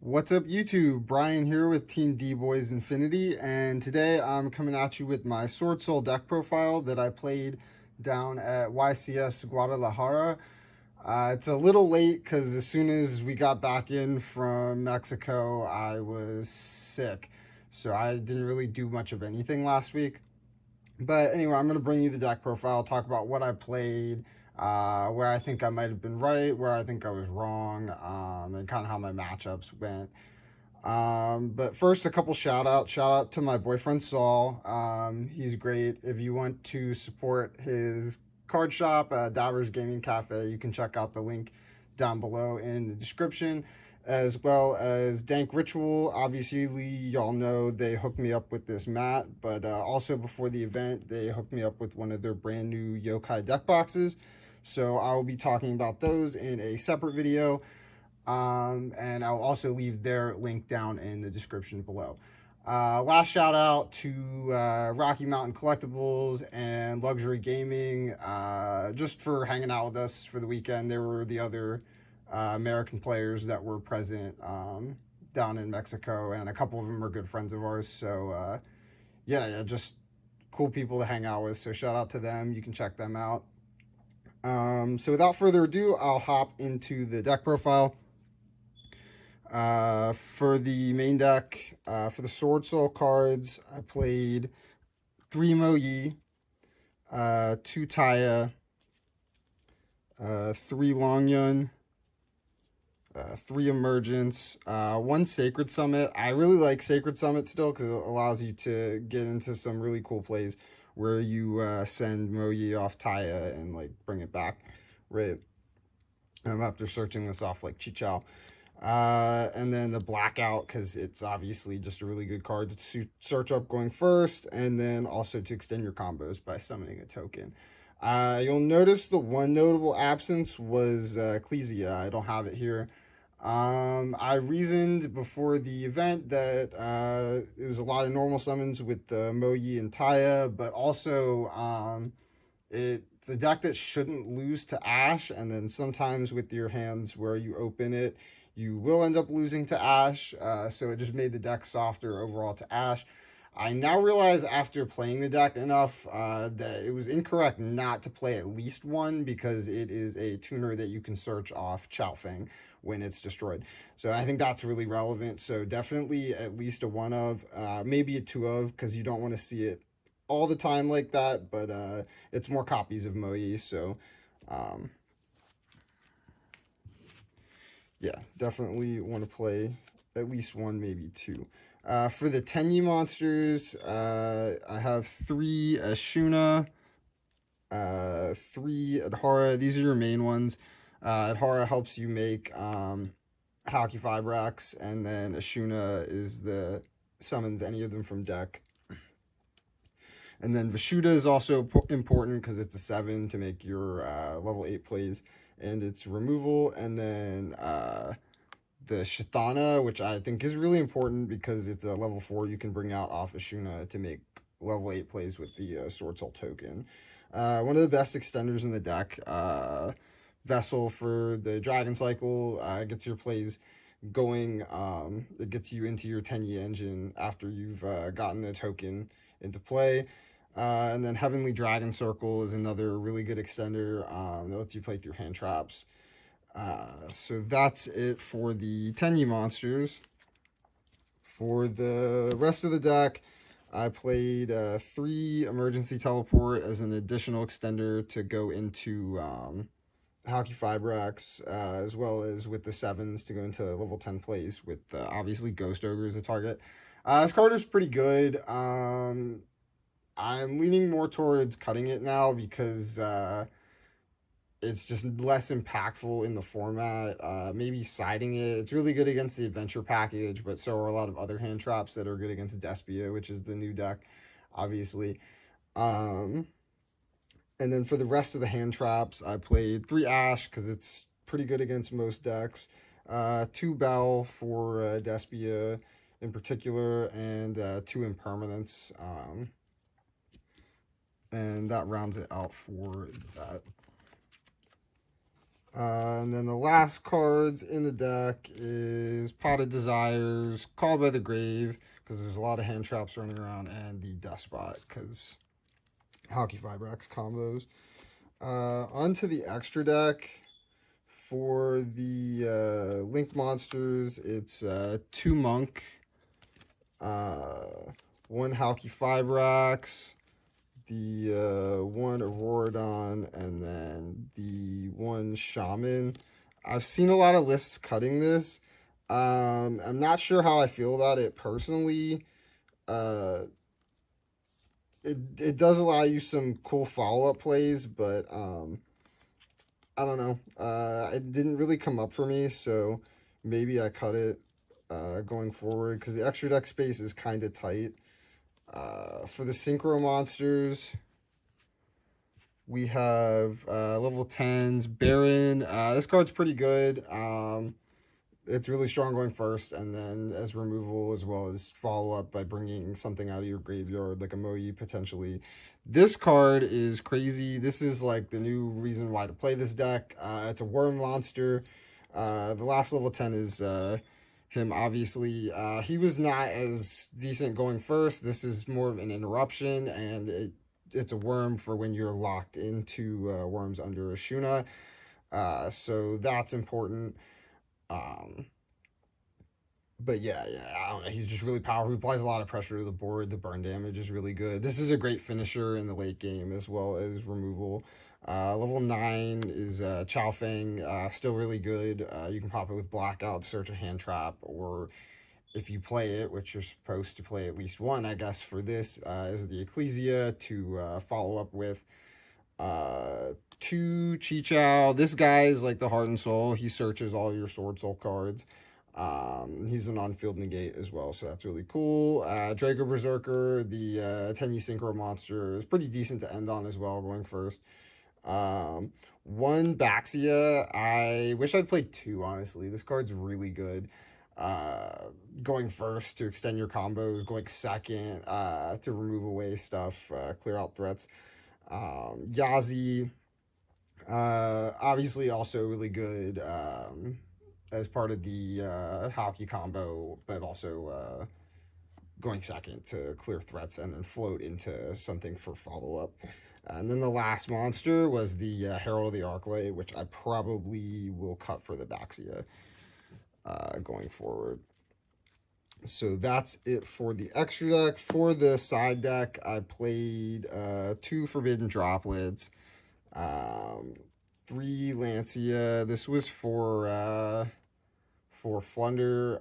What's up, YouTube? Brian here with Team D-Boyz Infinity, and today I'm coming at you with my Swordsoul deck profile that I played down at YCS Guadalajara. It's a little late because as soon as we got back in from Mexico, I was sick, so I didn't really do much of anything last week. But anyway, I'm going to bring you the deck profile, talk about what I played, where I think I might have been right, where I think I was wrong, and kind of how my matchups went. But first, a couple shout outs. Shout out to my boyfriend Saul. He's great. If you want to support his card shop, Davers Gaming Cafe, you can check out the link down below in the description, as well as Dank Ritual. Obviously, y'all know they hooked me up with this mat, but also before the event, they hooked me up with one of their brand new Yokai deck boxes. So I will be talking about those in a separate video. And I'll also leave their link down in the description below. Last shout out to Rocky Mountain Collectibles and Luxury Gaming, just for hanging out with us for the weekend. There were the other American players that were present down in Mexico, and a couple of them are good friends of ours. So yeah, just cool people to hang out with. So shout out to them. You can check them out. So without further ado, I'll hop into the deck profile. For the main deck, for the Swordsoul cards, I played 3 Mo Yi, 2 Taya, 3 Long Yun, 3 Emergence, 1 Sacred Summit. I really like Sacred Summit still because it allows you to get into some really cool plays where you send Mo Yi off Taya and like bring it back, right? After searching this off like Chichao. And then the Blackout, because it's obviously just a really good card to search up going first, and then also to extend your combos by summoning a token. You'll notice the one notable absence was Ecclesia. I don't have it here. I reasoned before the event that it was a lot of normal summons with Mo Yi and Taya, but also it's a deck that shouldn't lose to Ash, and then sometimes with your hands where you open it, you will end up losing to Ash, so it just made the deck softer overall to Ash. I now realize after playing the deck enough that it was incorrect not to play at least one, because it is a tuner that you can search off Chaofeng when it's destroyed. So I think that's really relevant. So definitely at least a 1 of, maybe a 2 of, because you don't want to see it all the time like that, but it's more copies of Mo Yi, so yeah, definitely want to play at least 1, maybe 2. For the Tenyi monsters, I have 3 Ashuna, 3 Adhara. These are your main ones. Adhara helps you make Haki Fibrax, and then Ashuna is the summons any of them from deck. And then Vishuddha is also important because it's a 7 to make your level 8 plays, and it's removal. And then the Shithana, which I think is really important because it's a level 4 you can bring out off Ashuna to make level 8 plays with the Swordsoul token. One of the best extenders in the deck. Vessel for the Dragon Cycle gets your plays going. It gets you into your Tenyi engine after you've gotten the token into play. And then Heavenly Dragon Circle is another really good extender that lets you play through hand traps. So that's it for the Tenyi monsters. For the rest of the deck, I played 3 Emergency Teleport as an additional extender to go into Haki Fibrax, as well as with the 7s to go into level 10 plays with obviously Ghost Ogre as a target. This card is pretty good. I'm leaning more towards cutting it now because it's just less impactful in the format. Maybe siding it. It's really good against the adventure package, but so are a lot of other hand traps that are good against Despia, which is the new deck, obviously. And then for the rest of the hand traps, I played 3 Ash because it's pretty good against most decks. 2 Bell for Despia in particular, and 2 Impermanence. And that rounds it out for that. And then the last cards in the deck is Pot of Desires, Called by the Grave, because there's a lot of hand traps running around, and the Despot, because Hockey Vibrax combos. Onto the extra deck. For the Link monsters, it's 2 Monk, uh, 1 Halky Fibrax, the 1 Auroradon, and then the 1 Shaman. I've seen a lot of lists cutting this. I'm not sure how I feel about it personally. Uh, it does allow you some cool follow up plays, but I don't know. It didn't really come up for me, so maybe I cut it going forward because the extra deck space is kind of tight. For the Synchro monsters, we have level 10s. Baron. This card's pretty good. It's really strong going first, and then as removal as well as follow up by bringing something out of your graveyard, like a Moe potentially. This card is crazy. This is like the new reason why to play this deck. It's a worm monster. The last level 10 is him, obviously. He was not as decent going first. This is more of an interruption, and it's a worm for when you're locked into worms under a Shuna. So that's important. Um, but yeah, I don't know. He's just really powerful. He applies a lot of pressure to the board. The burn damage is really good. This is a great finisher in the late game as well as removal. Level 9 is Chow Fang, still really good. You can pop it with Blackout, search a hand trap, or if you play it, which you're supposed to play at least one, I guess, for this, is the Ecclesia to follow up with. 2 Chichao. This guy is like the heart and soul. He searches all your Swordsoul cards. He's an on-field negate as well, so that's really cool. Draco Berserker, the Tenyi Synchro monster, is pretty decent to end on as well, going first. 1 Baxia. I wish I'd played 2, honestly. This card's really good. Going first to extend your combos, going second to remove away stuff, clear out threats. Yazi, obviously also really good as part of the hockey combo, but also going second to clear threats and then float into something for follow-up. And then the last monster was the Herald of the Arclight, which I probably will cut for the Baxia going forward. So that's it for the extra deck. For the side deck, I played 2 Forbidden Droplets, 3 Lancia. This was for Flunder.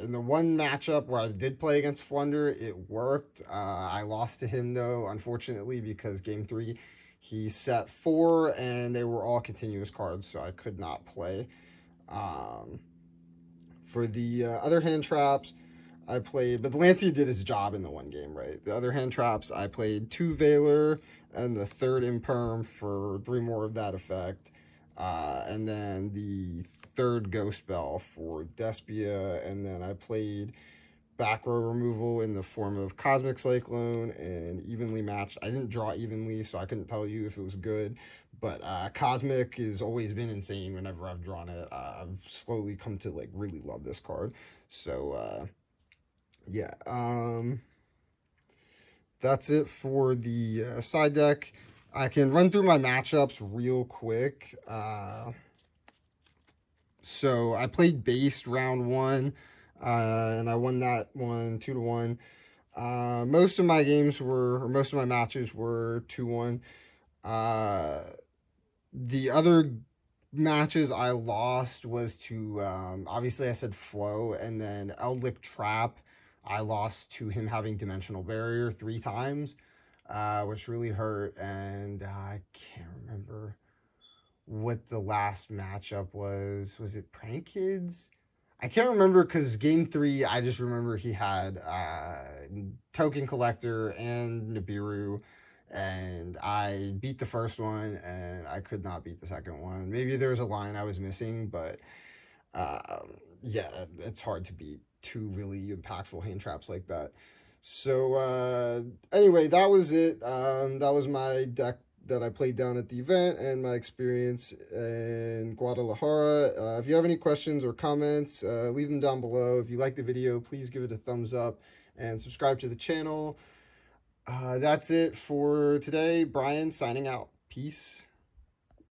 In the one matchup where I did play against Flunder, it worked. I lost to him, though, unfortunately, because game 3, he set 4, and they were all continuous cards, so I could not play. For the other hand traps, I played, but the Lancia did his job in the one game, right? The other hand traps, I played 2 Valor and the 3rd Imperm for 3 more of that effect. And then the 3rd Ghost Bell for Despia. And then I played back row removal in the form of Cosmic Cyclone and Evenly Matched. I didn't draw evenly, so I couldn't tell you if it was good. But Cosmic has always been insane whenever I've drawn it. I've slowly come to like really love this card. So yeah, that's it for the side deck. I can run through my matchups real quick. So I played Based round 1, and I won that one 2-1. Most of my games were, or most of my matches were 2-1. The other matches I lost was to, obviously I said Flow, and then Eldlick Trap. I lost to him having Dimensional Barrier 3 times, which really hurt, and I can't remember what the last matchup was. Was it Prank Kids? I can't remember because game 3, I just remember he had Token Collector and Nibiru, and I beat the first one, and I could not beat the second one. Maybe there was a line I was missing, but yeah, it's hard to beat 2 really impactful hand traps like that. So anyway, that was it. That was my deck that I played down at the event and my experience in Guadalajara. If you have any questions or comments, leave them down below. If you like the video, please give it a thumbs up and subscribe to the channel. That's it for today. Brian signing out. Peace.